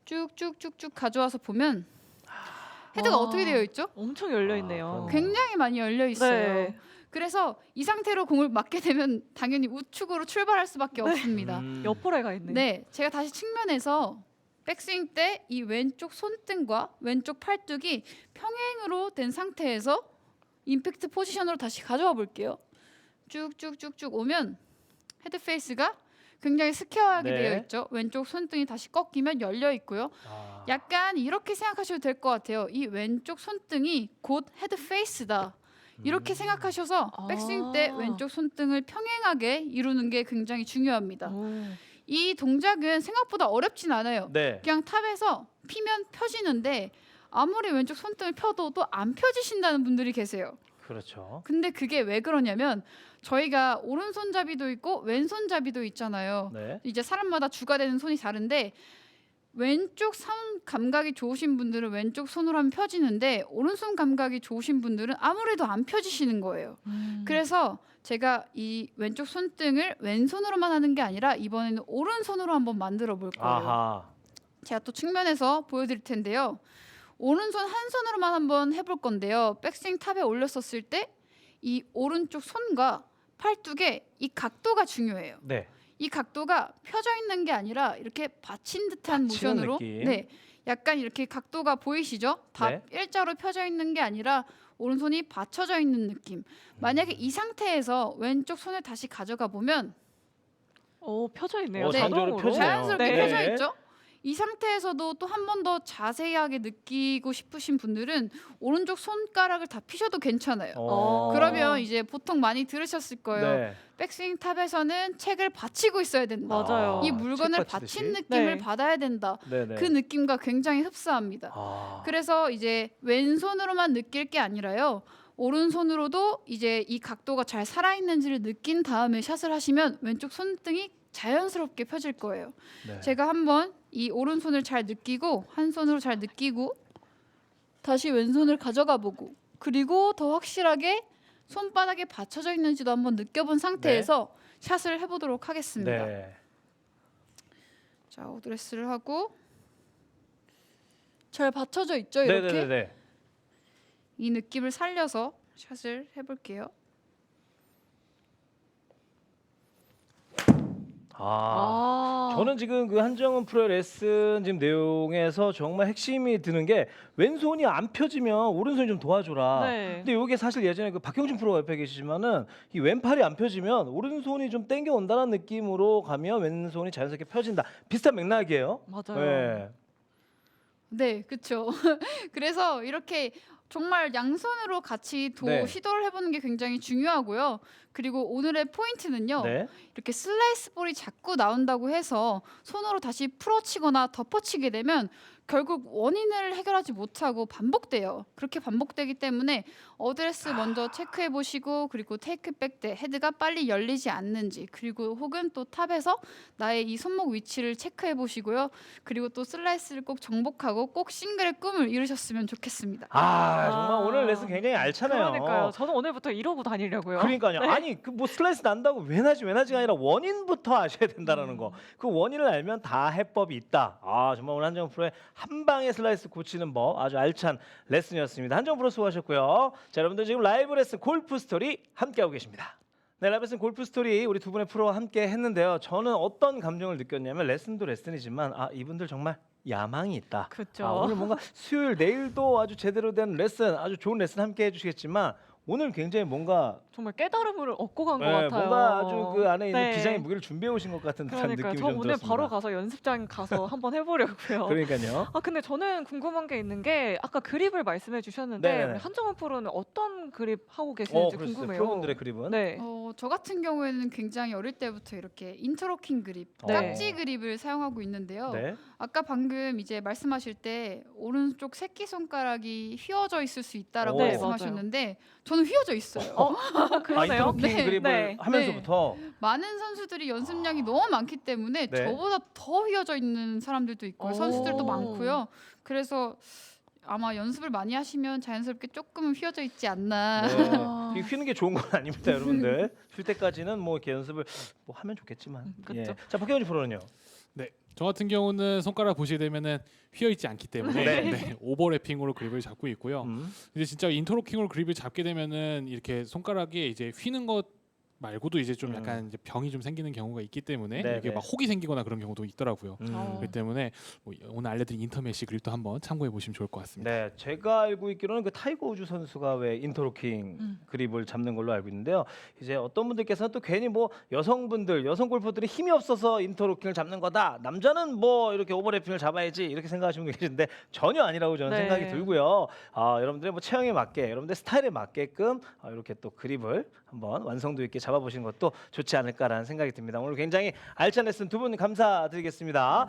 쭉쭉쭉쭉 가져와서 보면 헤드가 와. 어떻게 되어 있죠? 엄청 열려 있네요. 그럼요. 굉장히 많이 열려 있어요. 네. 그래서 이 상태로 공을 맞게 되면 당연히 우측으로 출발할 수밖에 없습니다. 옆으로 가 있네. 네, 제가 다시 측면에서 백스윙 때 이 왼쪽 손등과 왼쪽 팔뚝이 평행으로 된 상태에서 임팩트 포지션으로 다시 가져와 볼게요. 쭉쭉쭉쭉 오면 헤드 페이스가 굉장히 스퀘어하게 네. 되어 있죠. 왼쪽 손등이 다시 꺾이면 열려 있고요. 약간 이렇게 생각하셔도 될 것 같아요. 이 왼쪽 손등이 곧 헤드 페이스다. 이렇게 생각하셔서 백스윙 때 아. 왼쪽 손등을 평행하게 이루는 게 굉장히 중요합니다. 오. 이 동작은 생각보다 어렵진 않아요. 네. 그냥 탑에서 피면 펴지는데 아무리 왼쪽 손등을 펴도 또 안 펴지신다는 분들이 계세요. 그렇죠. 근데 그게 왜 그러냐면 저희가 오른손잡이도 있고 왼손잡이도 있잖아요. 네. 이제 사람마다 주가 되는 손이 다른데 왼쪽 손 감각이 좋으신 분들은 왼쪽 손으로 하면 펴지는데 오른손 감각이 좋으신 분들은 아무래도 안 펴지시는 거예요. 그래서 제가 이 왼쪽 손등을 왼손으로만 하는 게 아니라 이번에는 오른손으로 한번 만들어 볼 거예요. 아하. 제가 또 측면에서 보여드릴 텐데요. 오른손 한 손으로만 한번 해볼 건데요. 백스윙 탑에 올렸었을 때 이 오른쪽 손과 팔뚝의 이 각도가 중요해요. 네. 이 각도가 펴져 있는 게 아니라 이렇게 받친 듯한 받치는 모션으로 느낌. 네, 약간 이렇게 각도가 보이시죠? 다 네. 일자로 펴져 있는 게 아니라 오른손이 받쳐져 있는 느낌. 만약에 이 상태에서 왼쪽 손을 다시 가져가 보면 펴져 있네요. 자동으로 펴지네요. 자연스럽게 네. 펴져 있죠? 이 상태에서도 또 한 번 더 자세하게 느끼고 싶으신 분들은 오른쪽 손가락을 다 피셔도 괜찮아요. 그러면 이제 보통 많이 들으셨을 거예요. 네. 백스윙 탑에서는 책을 받치고 있어야 된다. 맞아요. 이 물건을 책 받치듯이? 받친 느낌을 네. 받아야 된다. 네네. 그 느낌과 굉장히 흡사합니다. 그래서 이제 왼손으로만 느낄 게 아니라요. 오른손으로도 이제 이 각도가 잘 살아있는지를 느낀 다음에 샷을 하시면 왼쪽 손등이 자연스럽게 펴질 거예요. 네. 제가 한번 이 오른손을 잘 느끼고 한 손으로 잘 느끼고 다시 왼손을 가져가 보고 그리고 더 확실하게 손바닥에 받쳐져 있는지도 한번 느껴본 상태에서 샷을 해보도록 하겠습니다. 네. 자, 어드레스를 하고 잘 받쳐져 있죠, 이렇게? 네네네. 이 느낌을 살려서 샷을 해볼게요. 저는 지금 그 한정은 프로의 레슨 지금 내용에서 정말 핵심이 드는 게 왼손이 안 펴지면 오른손이 좀 도와줘라. 네. 근데 이게 사실 예전에 그 박형준 프로가 옆에 계시지만은 이 왼팔이 안 펴지면 오른손이 좀 땡겨 온다는 느낌으로 가면 왼손이 자연스럽게 펴진다. 비슷한 맥락이에요. 맞아요. 네. 네, 그렇죠. 그래서 이렇게 정말 양손으로 같이 네. 시도를 해보는 게 굉장히 중요하고요. 그리고 오늘의 포인트는요. 네. 이렇게 슬라이스 볼이 자꾸 나온다고 해서 손으로 다시 풀어치거나 덮어치게 되면 결국 원인을 해결하지 못하고 반복돼요. 그렇게 반복되기 때문에 어드레스 먼저 체크해 보시고 그리고 테이크백 때 헤드가 빨리 열리지 않는지 그리고 혹은 또 탑에서 나의 이 손목 위치를 체크해 보시고요. 그리고 또 슬라이스를 꼭 정복하고 꼭 싱글의 꿈을 이루셨으면 좋겠습니다. 정말 오늘 레슨 굉장히 알차네요. 그러니까요. 저는 오늘부터 이러고 다니려고요. 그러니까요. 네. 아니 그 뭐 슬라이스 난다고 왜 나지가 아니라 원인부터 아셔야 된다라는 거. 그 원인을 알면 다 해법이 있다. 정말 오늘 한정 프로의 한 방에 슬라이스 고치는 법 아주 알찬 레슨이었습니다. 한정 프로 수고하셨고요. 자, 여러분들 지금 라이브 레슨 골프 스토리 함께하고 계십니다. 네, 라이브 레슨 골프 스토리 우리 두 분의 프로와 함께 했는데요. 저는 어떤 감정을 느꼈냐면 레슨도 레슨이지만 이분들 정말 야망이 있다. 그렇죠. 오늘 뭔가 수요일 내일도 아주 제대로 된 레슨, 아주 좋은 레슨 함께 해주시겠지만 오늘 굉장히 뭔가 정말 깨달음을 얻고 간 것 네, 같아요. 뭔가 아주 그 안에 있는 네. 비장의 무게를 준비해 오신 것 같은 듯한 그러니까요. 느낌이 저 좀 오늘 들었습니다. 바로 가서 연습장 가서 한번 해보려고요. 그러니까요. 근데 저는 궁금한 게 있는 게 아까 그립을 말씀해 주셨는데 네네네. 우리 한정원 프로는 어떤 그립 하고 계시는지 그랬어요. 궁금해요. 프로분들의 그립은. 네. 저 같은 경우에는 굉장히 어릴 때부터 이렇게 인터로킹 그립, 네. 깍지 그립을 사용하고 있는데요. 네. 아까 방금 이제 말씀하실 때 오른쪽 새끼 손가락이 휘어져 있을 수 있다라고 네, 말씀하셨는데 저는 휘어져 있어요. 그러네요. 인터로킹 네, 그립을 네. 하면서부터 많은 선수들이 연습량이 너무 많기 때문에 네. 저보다 더 휘어져 있는 사람들도 있고 오. 선수들도 많고요. 그래서 아마 연습을 많이 하시면 자연스럽게 조금은 휘어져 있지 않나. 네. 이게 휘는 게 좋은 건 아닙니다, 여러분들. 쉴 때까지는 뭐 이렇게 연습을 뭐 하면 좋겠지만. 그렇죠. 자, 박형준 프로는요. 네, 저 같은 경우는 손가락 보시게 되면은 휘어 있지 않기 때문에 네. 오버래핑으로 그립을 잡고 있고요. 이제 진짜 인터로킹으로 그립을 잡게 되면은 이렇게 손가락에 이제 휘는 것 말고도 이제 좀 약간 이제 병이 좀 생기는 경우가 있기 때문에 네, 이게 네. 막 혹이 생기거나 그런 경우도 있더라고요. 어. 그렇기 때문에 뭐 오늘 알려드린 인터메시 그립도 한번 참고해 보시면 좋을 것 같습니다. 네, 제가 알고 있기로는 그 타이거 우즈 선수가 왜 인터로킹 그립을 잡는 걸로 알고 있는데요. 이제 어떤 분들께서는 또 괜히 뭐 여성 골퍼들이 힘이 없어서 인터로킹을 잡는 거다. 남자는 뭐 이렇게 오버래핑을 잡아야지 이렇게 생각하시는 분이 계신데 전혀 아니라고 저는 네. 생각이 들고요. 여러분들의 뭐 체형에 맞게, 여러분들 스타일에 맞게끔 이렇게 또 그립을 한번 완성도 있게 잡아보시는 것도 좋지 않을까라는 생각이 듭니다. 오늘 굉장히 알찬 레슨 두 분 감사드리겠습니다.